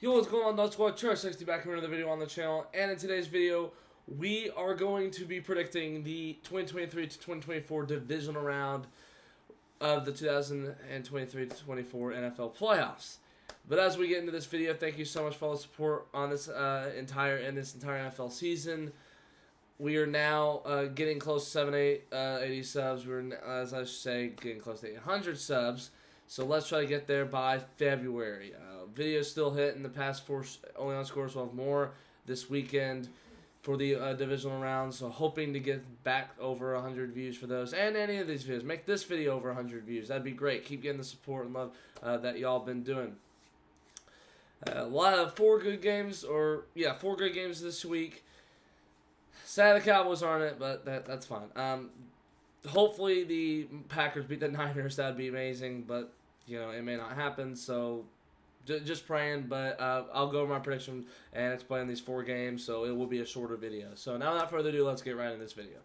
Yo, what's going on, Dog Squad? Church60 back here with another video on the channel, and in today's video, we are going to be predicting the 2023 to 2024 divisional round of the 2023-24 NFL playoffs. But as we get into this video, thank you so much for all the support on this entire NFL season. We are now getting close to 80 subs. We're, as I should say, getting close to 800 subs. So let's try to get there by February. Videos still hitting the past four, only on scores. We'll have more this weekend for the divisional round. So hoping to get back over 100 views for those and any of these videos. Make this video over 100 views. That'd be great. Keep getting the support and love that y'all been doing. A lot of four good games this week. Sad the Cowboys aren't it, but that's fine. Hopefully the Packers beat the Niners. That'd be amazing, but you know it may not happen. So just praying. But I'll go over my prediction and explain these four games. So it will be a shorter video. So now, without further ado, let's get right into this video.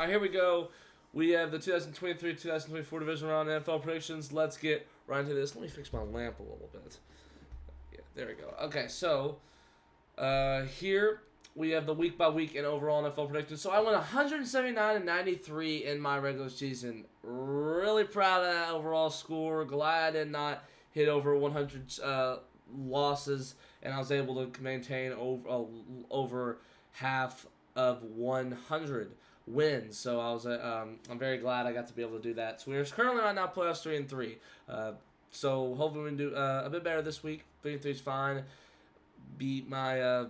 Here we go. We have the 2023-2024 Divisional Round NFL predictions. Let's get right into this. Let me fix my lamp a little bit. Yeah, there we go. Okay, so here we have the week-by-week and overall NFL predictions. So I went 179-93 in my regular season. Really proud of that overall score. Glad I did not hit over 100 losses, and I was able to maintain over half of 100 wins. So I was I'm very glad I got to be able to do that. So we're currently right now playoffs 3-3. So hopefully we can do a bit better this week. 3-3 is fine. Beat my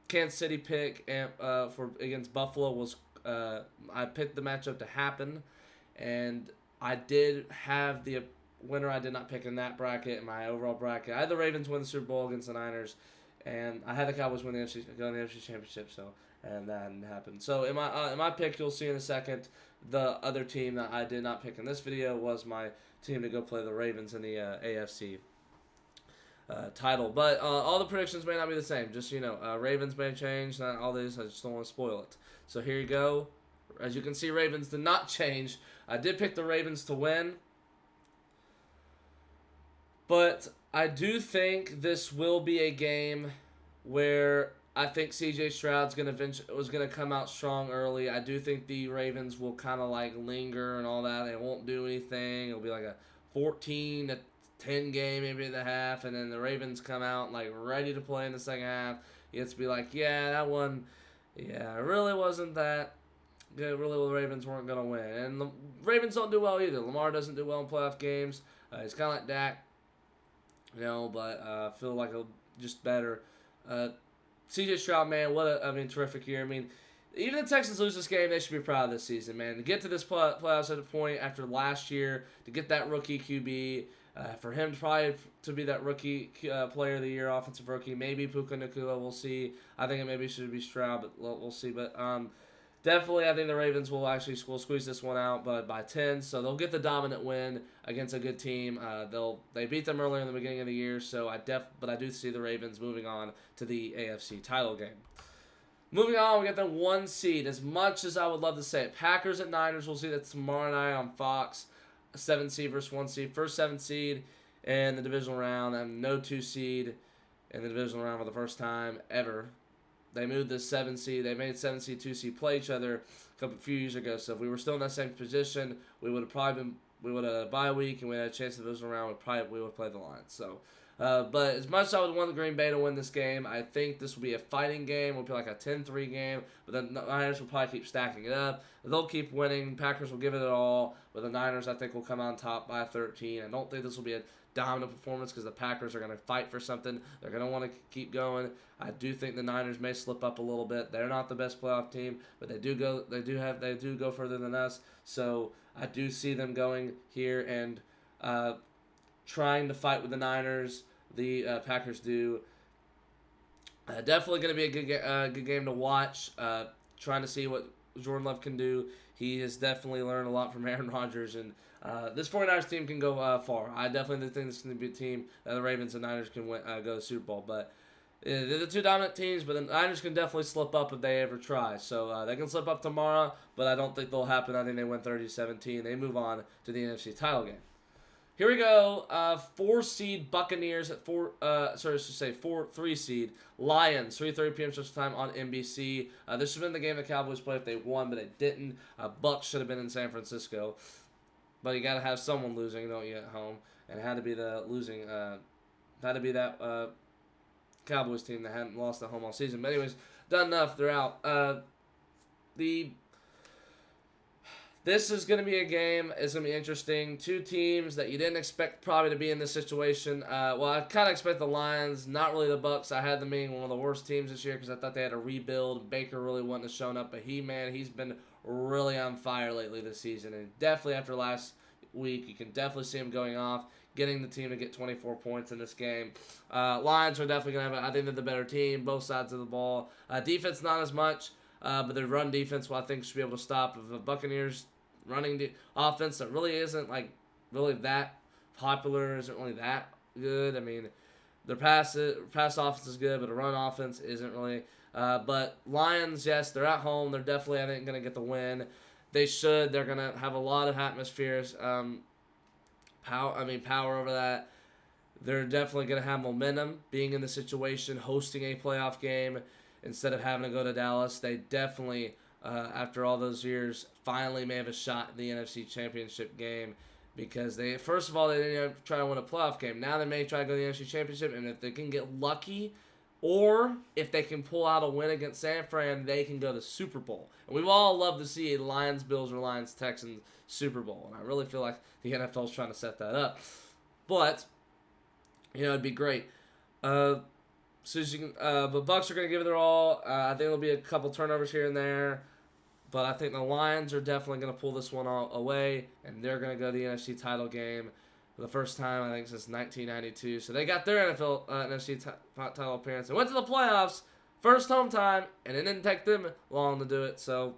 Kansas City pick and for against Buffalo was I picked the matchup to happen, and I did have the winner I did not pick in that bracket in my overall bracket. I had the Ravens win the Super Bowl against the Niners, and I had the Cowboys win the NFC Championship. So. And that didn't happen. So in my pick, you'll see in a second, the other team that I did not pick in this video was my team to go play the Ravens in the AFC title. But all the predictions may not be the same. Just, you know, Ravens may change. Not all these. I just don't want to spoil it. So here you go. As you can see, Ravens did not change. I did pick the Ravens to win. But I do think this will be a game where I think C.J. Stroud's was gonna come out strong early. I do think the Ravens will kind of like linger and all that. They won't do anything. It'll be like a 14-10 game maybe at the half, and then the Ravens come out like ready to play in the second half. You have to be like, yeah, that one, yeah, it really wasn't that good. Really, the Ravens weren't gonna win, and the Ravens don't do well either. Lamar doesn't do well in playoff games. He's kind of like Dak, you know, but I feel like just better. C.J. Stroud, man, terrific year. I mean, even the Texans lose this game, they should be proud of this season, man. To get to this playoffs at a point after last year, to get that rookie QB, for him to be that rookie player of the year, offensive rookie, maybe Puka Nacua, we'll see. I think it maybe should be Stroud, but we'll see. But definitely, I think the Ravens will squeeze this one out, but by 10, so they'll get the dominant win against a good team. They beat them earlier in the beginning of the year, so I do see the Ravens moving on to the AFC title game. Moving on, we got the 1 seed. As much as I would love to say it, Packers at Niners. We'll see that tomorrow night on Fox. 7 seed versus 1 seed. First 7 seed in the divisional round, and no 2 seed in the divisional round for the first time ever. They moved the 7 seed. They made 7 seed, 2 seed play each other a few years ago. So if we were still in that same position, we would have a bye week and we had a chance to divisional round. We would play the Lions. So, but as much as I would want the Green Bay to win this game, I think this will be a fighting game. It'll be like a 10-3 game. But the Niners will probably keep stacking it up. They'll keep winning. Packers will give it all. But the Niners, I think, will come out on top by 13. I don't think this will be a dominant performance because the Packers are going to fight for something. They're going to want to keep going. I do think the Niners may slip up a little bit. They're not the best playoff team, but they do go further than us. So I do see them going here and trying to fight with the Niners. The Packers do. Definitely going to be a good game to watch. Trying to see what Jordan Love can do He has definitely learned a lot from Aaron Rodgers, and this 49ers team can go far. I definitely think this is going to be a team that the Ravens and Niners can go to the Super Bowl. But they're the two dominant teams, but the Niners can definitely slip up if they ever try. So they can slip up tomorrow, but I don't think they'll happen. I think they win 30-17. They move on to the NFC title game. Here we go. 4-seed Buccaneers at 3-seed Lions. 3:30 p.m. Central Time on NBC. This should have been the game the Cowboys played if they won, but they didn't. Bucs should have been in San Francisco, but you got to have someone losing, don't you, at home? And it had to be the losing. Had to be that Cowboys team that hadn't lost at home all season. But anyways, done enough. They're out. This is going to be a game. It's going to be interesting. Two teams that you didn't expect probably to be in this situation. Well, I kind of expect the Lions, not really the Bucs. I had them being one of the worst teams this year because I thought they had a rebuild. Baker really wouldn't have shown up, but he's been really on fire lately this season. And definitely after last week, you can definitely see him going off, getting the team to get 24 points in this game. Lions are definitely going to have, I think they're the better team, both sides of the ball. Defense, not as much. But their run defense, I think, should be able to stop. If the Buccaneers running offense that really isn't really that popular, isn't really that good. I mean, their pass offense is good, but the run offense isn't really. But Lions, yes, they're at home. They're definitely, I think, going to get the win. They should. They're going to have a lot of atmospheres. Power over that. They're definitely going to have momentum being in the situation, hosting a playoff game. Instead of having to go to Dallas, they definitely, after all those years, finally may have a shot in the NFC Championship game because first of all, they didn't even try to win a playoff game. Now they may try to go to the NFC Championship, and if they can get lucky or if they can pull out a win against San Fran, they can go to the Super Bowl. And we've all loved to see a Lions-Bills or Lions-Texans Super Bowl, and I really feel like the NFL is trying to set that up. But, it'd be great. But Bucs are going to give it their all. I think there'll be a couple turnovers here and there. But I think the Lions are definitely going to pull this one away. And they're going to go to the NFC title game for the first time, I think, since 1992. So they got their NFC title appearance. They went to the playoffs, first home time, and it didn't take them long to do it. So,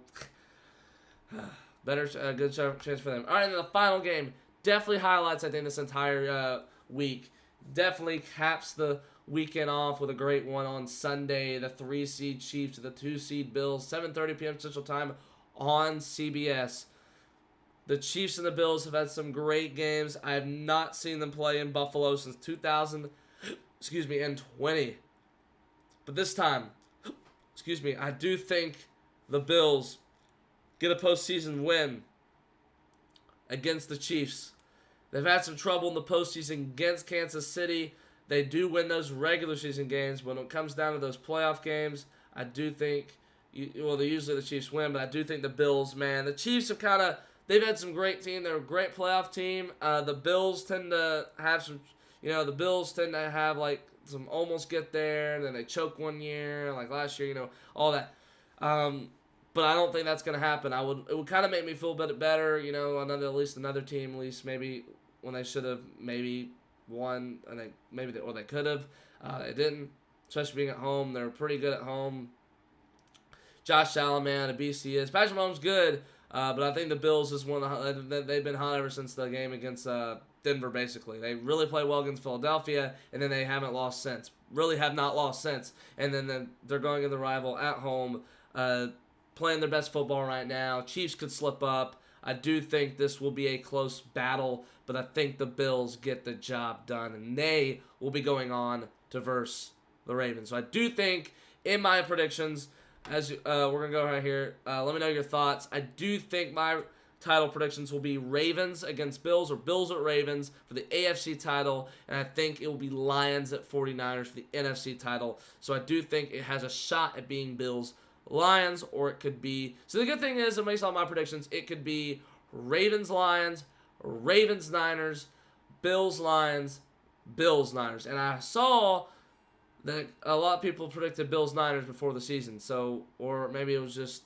good chance for them. All right, and the final game definitely highlights, I think, this entire week. Definitely caps the weekend off with a great one on Sunday. The 3-seed Chiefs to the 2-seed Bills, 7:30 p.m. Central Time on CBS. The Chiefs and the Bills have had some great games. I have not seen them play in Buffalo since 2020. But this time, I do think the Bills get a postseason win against the Chiefs. They've had some trouble in the postseason against Kansas City. They do win those regular season games, but when it comes down to those playoff games, I do think, usually the Chiefs win, but I do think the Bills, man, the Chiefs have they've had some great team. They're a great playoff team. The Bills tend to have some, some almost get there, and then they choke one year, like last year, all that. But I don't think that's going to happen. It would kind of make me feel a bit better, another team, maybe when they should have maybe won, and they could have. They didn't, especially being at home. They're pretty good at home. Josh Allen, man, a beast he is. Patrick Mahomes good, but I think the Bills is they've been hot ever since the game against Denver, basically. They really played well against Philadelphia, and then they haven't lost since. Really have not lost since. And then they're going to the rival at home, playing their best football right now. Chiefs could slip up. I do think this will be a close battle, but I think the Bills get the job done, and they will be going on to verse the Ravens. So I do think, in my predictions, as we're going to go right here, let me know your thoughts. I do think my title predictions will be Ravens against Bills or Bills at Ravens for the AFC title, and I think it will be Lions at 49ers for the NFC title. So I do think it has a shot at being Bills Lions, or it could be, so the good thing is, based on my predictions, it could be Ravens Lions, Ravens Niners, Bills Lions, Bills Niners. And I saw that a lot of people predicted Bills Niners before the season, so, or maybe it was just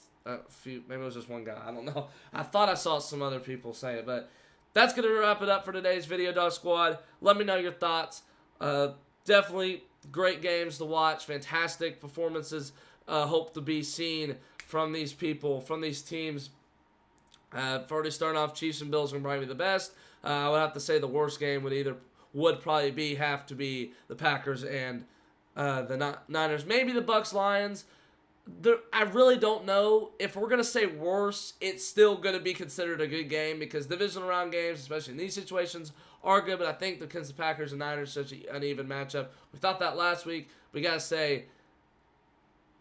one guy, I don't know. I thought I saw some other people say it, but that's going to wrap it up for today's video, Dog Squad. Let me know your thoughts. Definitely great games to watch, fantastic performances. Hope to be seen from these people, from these teams. already starting off, Chiefs and Bills are probably the best. I would have to say the worst game would probably have to be the Packers and the Niners. Maybe the Bucks Lions. I really don't know. If we're going to say worse, it's still going to be considered a good game because divisional round games, especially in these situations, are good. But I think because the Packers and Niners are such an uneven matchup, we thought that last week. We got to say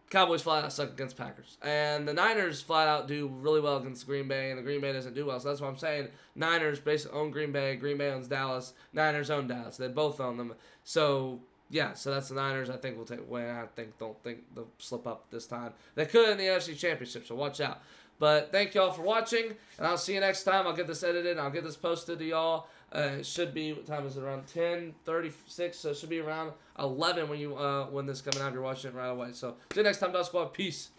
Cowboys flat out suck against Packers. And the Niners flat out do really well against Green Bay, and the Green Bay doesn't do well. So that's what I'm saying. Niners basically own Green Bay. Green Bay owns Dallas. Niners own Dallas. They both own them. So, yeah, so that's the Niners. I think will take away. Don't think they'll slip up this time. They could in the NFC Championship, so watch out. But thank y'all for watching, and I'll see you next time. I'll get this edited, and I'll get this posted to y'all. It should be, what time is it? Around 10:36, so it should be around 11 when this is coming out. If you're watching it right away. So see you next time, Dog Squad. Peace.